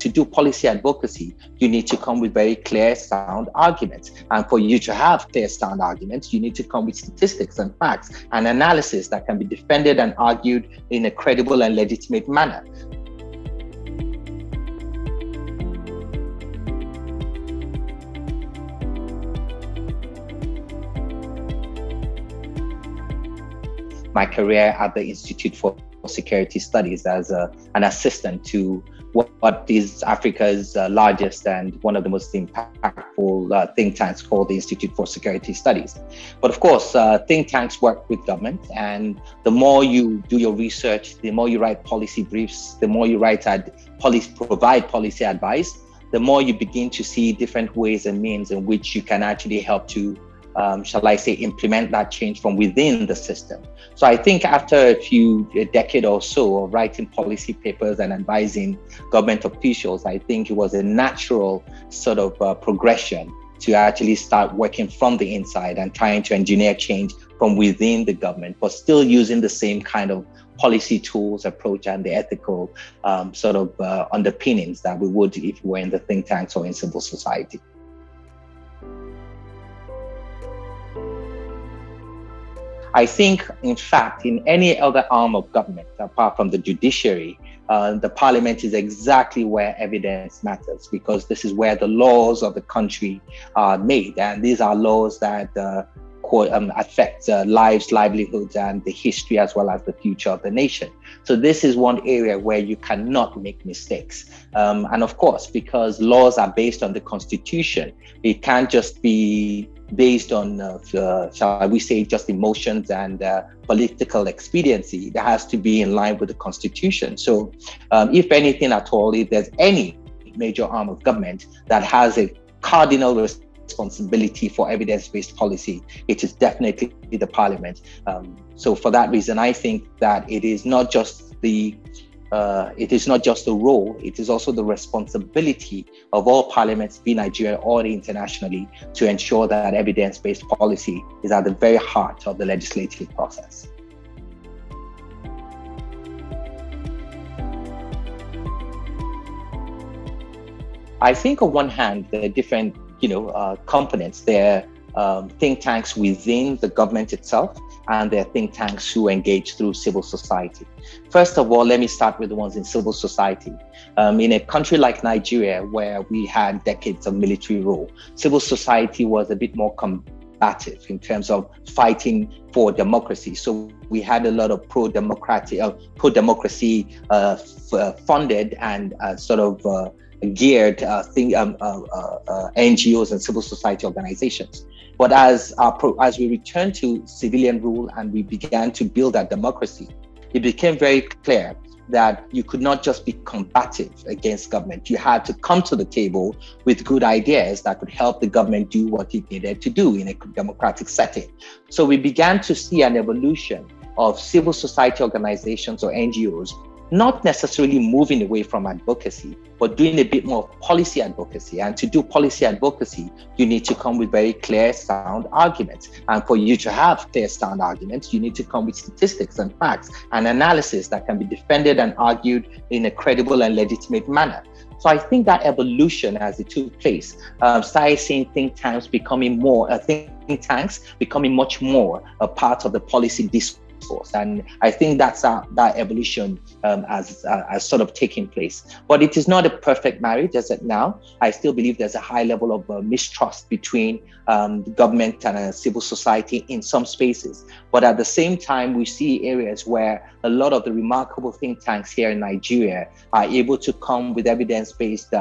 to do policy advocacy, you need to come with very clear, sound arguments. And for you to have clear, sound arguments, you need to come with statistics and facts and analysis that can be defended and argued in a credible and legitimate manner. My career at the Institute for Security Studies as an assistant to what is Africa's largest and one of the most impactful think tanks called the Institute for Security Studies. But of course, think tanks work with government, and the more you do your research, the more you write policy briefs, the more you provide policy advice, the more you begin to see different ways and means in which you can actually help to shall I say, implement that change from within the system. So I think after a decade or so of writing policy papers and advising government officials, I think it was a natural sort of progression to actually start working from the inside and trying to engineer change from within the government, but still using the same kind of policy tools, approach, and the ethical underpinnings that we would if we were in the think tanks or in civil society. I think, in fact, in any other arm of government, apart from the judiciary, the parliament is exactly where evidence matters, because this is where the laws of the country are made. And these are laws that affect lives, livelihoods, and the history as well as the future of the nation. So this is one area where you cannot make mistakes. And of course, because laws are based on the Constitution, it can't just be based on, shall we say, just emotions and political expediency. That has to be in line with the Constitution. So if anything at all, if there's any major arm of government that has a cardinal responsibility for evidence-based policy, it is definitely the parliament. So for that reason, I think that it is not just the role, it is also the responsibility of all parliaments, be Nigeria or internationally, to ensure that evidence-based policy is at the very heart of the legislative process. I think on one hand, there are different components. There are think tanks within the government itself, and there are think tanks who engage through civil society. First of all, let me start with the ones in civil society. In a country like Nigeria, where we had decades of military rule, civil society was a bit more combative in terms of fighting for democracy. So we had a lot of pro-democracy funded and geared NGOs and civil society organizations. But as we returned to civilian rule and we began to build our democracy, it became very clear that you could not just be combative against government. You had to come to the table with good ideas that could help the government do what it needed to do in a democratic setting. So we began to see an evolution of civil society organizations or NGOs not necessarily moving away from advocacy, but doing a bit more policy advocacy. And to do policy advocacy, you need to come with very clear, sound arguments. And for you to have clear, sound arguments, you need to come with statistics and facts and analysis that can be defended and argued in a credible and legitimate manner. So I think that evolution, as it took place, started seeing think tanks becoming much more a part of the policy discourse. And I think that's that evolution has sort of taken place. But it is not a perfect marriage as of now. I still believe there's a high level of mistrust between the government and civil society in some spaces. But at the same time, we see areas where a lot of the remarkable think tanks here in Nigeria are able to come with evidence-based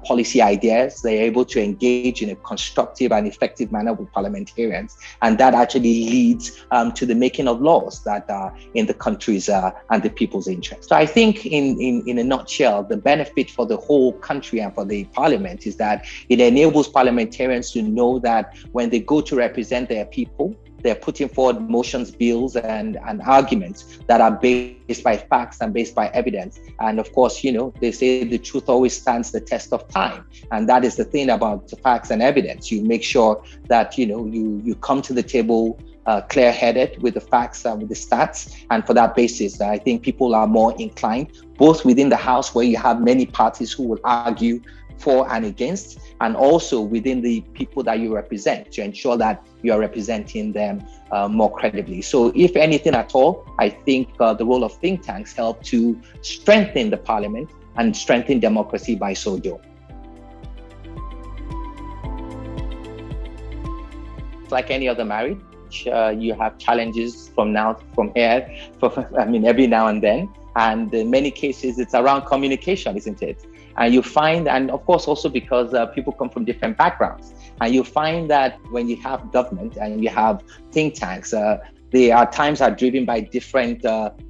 policy ideas. They're able to engage in a constructive and effective manner with parliamentarians, and that actually leads to the making of laws that are in the country's and the people's interest. So I think in a nutshell, the benefit for the whole country and for the parliament is that it enables parliamentarians to know that when they go to represent their people, they're putting forward motions, bills, and arguments that are based by facts and based by evidence. And of course, they say the truth always stands the test of time. And that is the thing about the facts and evidence. You make sure that, you come to the table clear-headed with the facts and with the stats. And for that basis, I think people are more inclined, both within the House, where you have many parties who will argue for and against, and also within the people that you represent, to ensure that you are representing them more credibly. So if anything at all, I think the role of think tanks help to strengthen the parliament and strengthen democracy by so doing. Like any other marriage, you have challenges from here, every now and then. And in many cases, it's around communication, isn't it? And you find, and of course, also because people come from different backgrounds, and you find that when you have government and you have think tanks, they at times are driven by different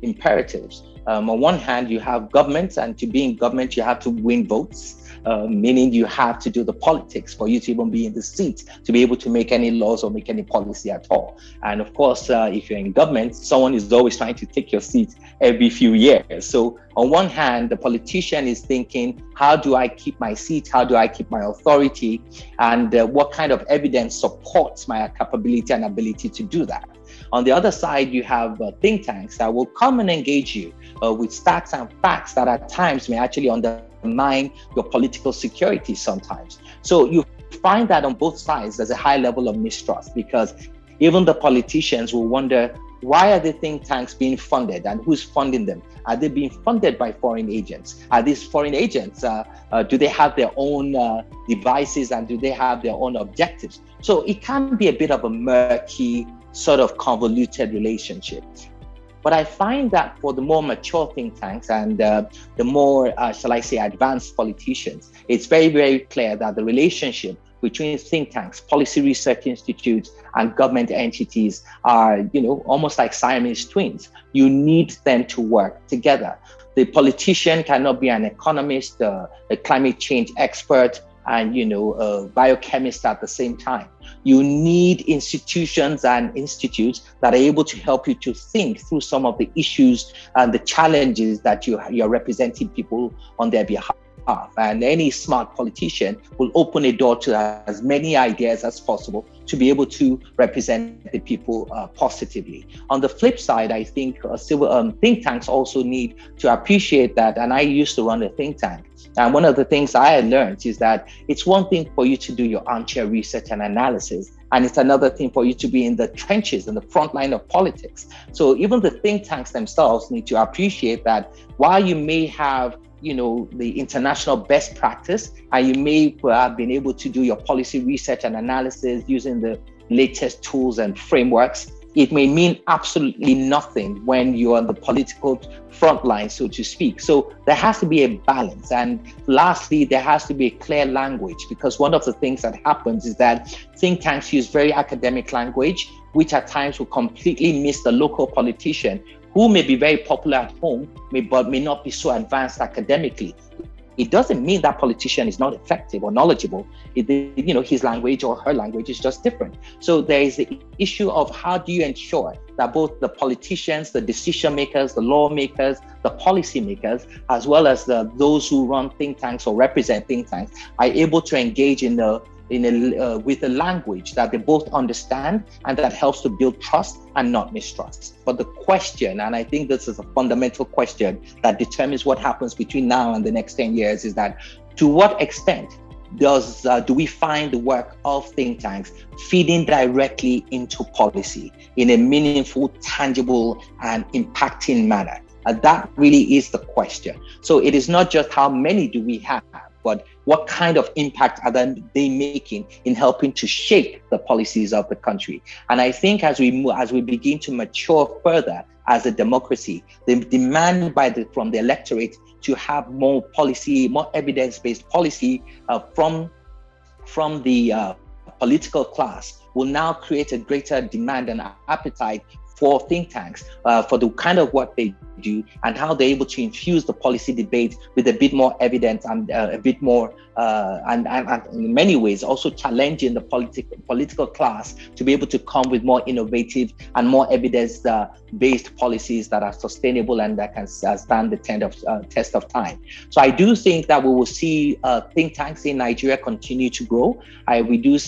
imperatives. On one hand, you have government, and to be in government, you have to win votes. Meaning you have to do the politics for you to even be in the seat to be able to make any laws or make any policy at all. And of course, if you're in government, someone is always trying to take your seat every few years. So on one hand, the politician is thinking, how do I keep my seat? How do I keep my authority? And what kind of evidence supports my capability and ability to do that? On the other side, you have think tanks that will come and engage you with stats and facts that at times may actually undermine your political security sometimes. So you find that on both sides, there's a high level of mistrust, because even the politicians will wonder, why are the think tanks being funded and who's funding them? Are they being funded by foreign agents? Are these foreign agents, do they have their own devices, and do they have their own objectives? So it can be a bit of a murky, sort of convoluted relationship. But I find that for the more mature think tanks and the more, shall I say, advanced politicians, it's very, very clear that the relationship between think tanks, policy research institutes, and government entities are, almost like Siamese twins. You need them to work together. The politician cannot be an economist, a climate change expert, and a biochemist at the same time. You need institutions and institutes that are able to help you to think through some of the issues and the challenges that you're representing people on their behalf. And any smart politician will open a door to as many ideas as possible to be able to represent the people positively. On the flip side, I think think tanks also need to appreciate that, and I used to run a think tank. And one of the things I had learned is that it's one thing for you to do your armchair research and analysis, and it's another thing for you to be in the trenches, in the front line of politics. So even the think tanks themselves need to appreciate that while you may have the international best practice, and you may have been able to do your policy research and analysis using the latest tools and frameworks, it may mean absolutely nothing when you're on the political front line, so to speak. So there has to be a balance. And lastly, there has to be a clear language, because one of the things that happens is that think tanks use very academic language, which at times will completely miss the local politician who may be very popular at home, but may not be so advanced academically. It doesn't mean that politician is not effective or knowledgeable. His language or her language is just different. So there is the issue of how do you ensure that both the politicians, the decision makers, the lawmakers, the policy makers, as well as those who run think tanks or represent think tanks, are able to engage with a language that they both understand and that helps to build trust and not mistrust. But the question, and I think this is a fundamental question that determines what happens between now and the next 10 years, is that to what extent do we find the work of think tanks feeding directly into policy in a meaningful, tangible, and impacting manner? And that really is the question. So it is not just how many do we have, but what kind of impact are they making in helping to shape the policies of the country? And I think as we begin to mature further as a democracy, the demand from the electorate to have more policy, more evidence-based policy from the political class will now create a greater demand and appetite for think tanks, for the kind of work they do and how they're able to infuse the policy debate with a bit more evidence and a bit more, and in many ways also challenging the political class to be able to come with more innovative and more evidence-based policies that are sustainable and that can stand the test of time. So I do think that we will see think tanks in Nigeria continue to grow. I do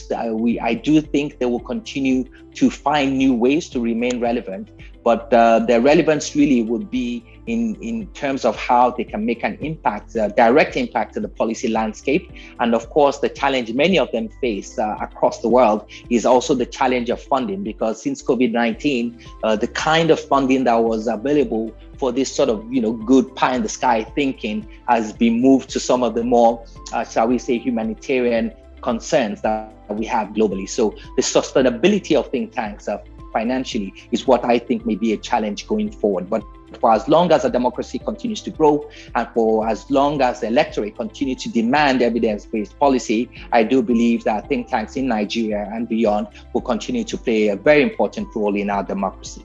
think they will continue to find new ways to remain relevant, but their relevance really would be in terms of how they can make an impact, a direct impact to the policy landscape. And of course, the challenge many of them face across the world is also the challenge of funding, because since COVID-19, the kind of funding that was available for this sort of, good pie in the sky thinking has been moved to some of the more, shall we say, humanitarian concerns that we have globally. So the sustainability of think tanks financially is what I think may be a challenge going forward. But for as long as a democracy continues to grow and for as long as the electorate continue to demand evidence-based policy, I do believe that think tanks in Nigeria and beyond will continue to play a very important role in our democracy.